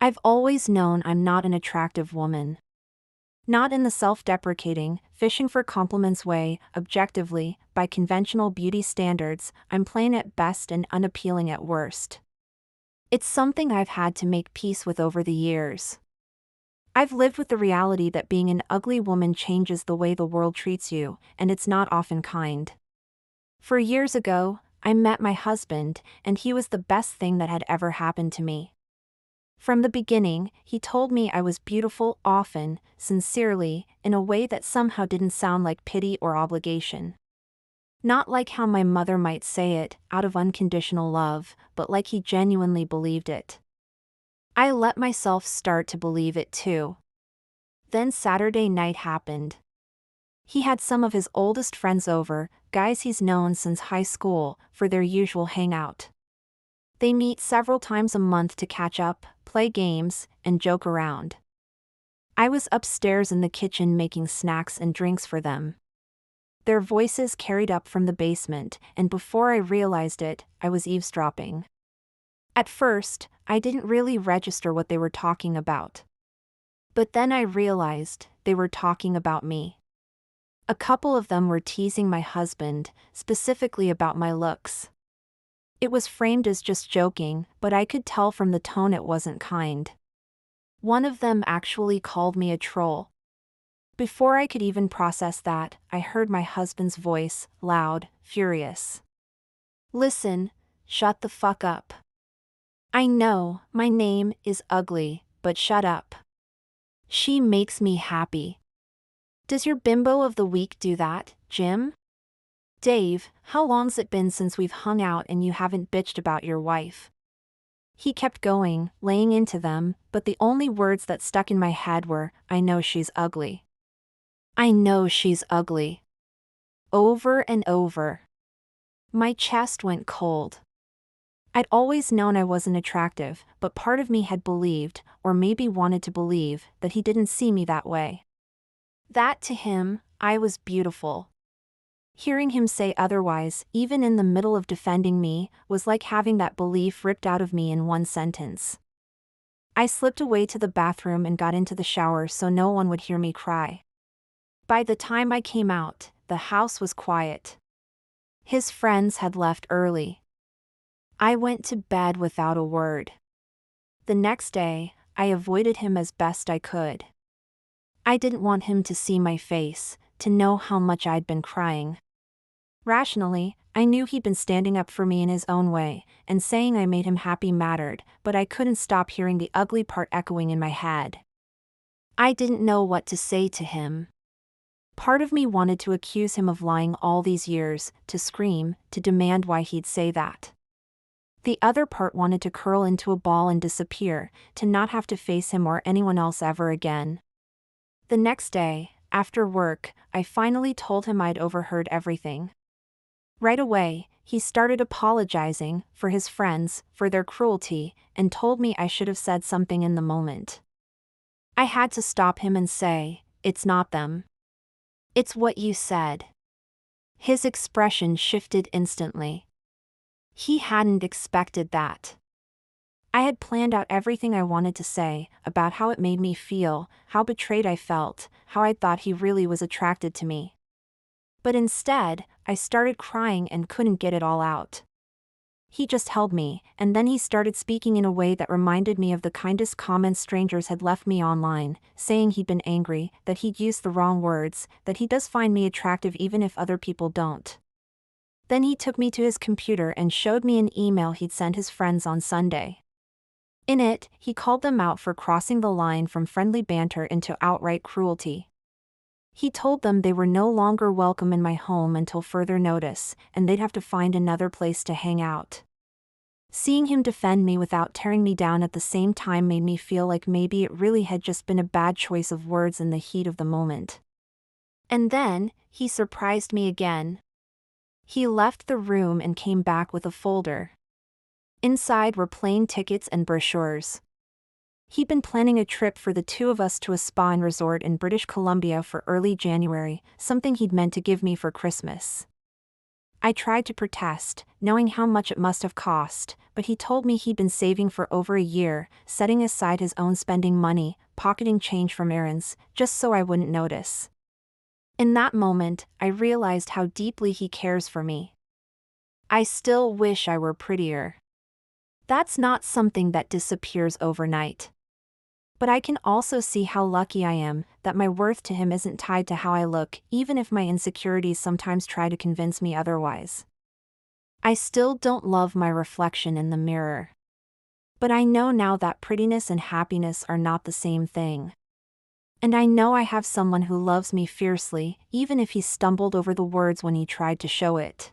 I've always known I'm not an attractive woman. Not in the self-deprecating, fishing for compliments way, objectively, by conventional beauty standards, I'm plain at best and unappealing at worst. It's something I've had to make peace with over the years. I've lived with the reality that being an ugly woman changes the way the world treats you, and it's not often kind. 4 years ago, I met my husband, and he was the best thing that had ever happened to me. From the beginning, he told me I was beautiful often, sincerely, in a way that somehow didn't sound like pity or obligation. Not like how my mother might say it, out of unconditional love, but like he genuinely believed it. I let myself start to believe it too. Then Saturday night happened. He had some of his oldest friends over, guys he's known since high school, for their usual hangout. They meet several times a month to catch up, play games, and joke around. I was upstairs in the kitchen making snacks and drinks for them. Their voices carried up from the basement, and before I realized it, I was eavesdropping. At first, I didn't really register what they were talking about. But then I realized they were talking about me. A couple of them were teasing my husband, specifically about my looks. It was framed as just joking, but I could tell from the tone it wasn't kind. One of them actually called me a troll. Before I could even process that, I heard my husband's voice, loud, furious. "Listen, shut the fuck up. I know, my name is ugly, but shut up. She makes me happy. Does your bimbo of the week do that, Jim? Dave, how long's it been since we've hung out and you haven't bitched about your wife?" He kept going, laying into them, but the only words that stuck in my head were, "I know she's ugly. I know she's ugly." Over and over. My chest went cold. I'd always known I wasn't attractive, but part of me had believed, or maybe wanted to believe, that he didn't see me that way. That to him, I was beautiful. Hearing him say otherwise, even in the middle of defending me, was like having that belief ripped out of me in one sentence. I slipped away to the bathroom and got into the shower so no one would hear me cry. By the time I came out, the house was quiet. His friends had left early. I went to bed without a word. The next day, I avoided him as best I could. I didn't want him to see my face, to know how much I'd been crying. Rationally, I knew he'd been standing up for me in his own way, and saying I made him happy mattered, but I couldn't stop hearing the ugly part echoing in my head. I didn't know what to say to him. Part of me wanted to accuse him of lying all these years, to scream, to demand why he'd say that. The other part wanted to curl into a ball and disappear, to not have to face him or anyone else ever again. The next day, after work, I finally told him I'd overheard everything. Right away, he started apologizing, for his friends, for their cruelty, and told me I should have said something in the moment. I had to stop him and say, "It's not them. It's what you said." His expression shifted instantly. He hadn't expected that. I had planned out everything I wanted to say, about how it made me feel, how betrayed I felt, how I thought he really was attracted to me. But instead, I started crying and couldn't get it all out. He just held me, and then he started speaking in a way that reminded me of the kindest comments strangers had left me online, saying he'd been angry, that he'd used the wrong words, that he does find me attractive even if other people don't. Then he took me to his computer and showed me an email he'd sent his friends on Sunday. In it, he called them out for crossing the line from friendly banter into outright cruelty. He told them they were no longer welcome in my home until further notice, and they'd have to find another place to hang out. Seeing him defend me without tearing me down at the same time made me feel like maybe it really had just been a bad choice of words in the heat of the moment. And then, he surprised me again. He left the room and came back with a folder. Inside were plane tickets and brochures. He'd been planning a trip for the two of us to a spa and resort in British Columbia for early January, something he'd meant to give me for Christmas. I tried to protest, knowing how much it must have cost, but he told me he'd been saving for over a year, setting aside his own spending money, pocketing change from errands, just so I wouldn't notice. In that moment, I realized how deeply he cares for me. I still wish I were prettier. That's not something that disappears overnight. But I can also see how lucky I am that my worth to him isn't tied to how I look, even if my insecurities sometimes try to convince me otherwise. I still don't love my reflection in the mirror. But I know now that prettiness and happiness are not the same thing. And I know I have someone who loves me fiercely, even if he stumbled over the words when he tried to show it.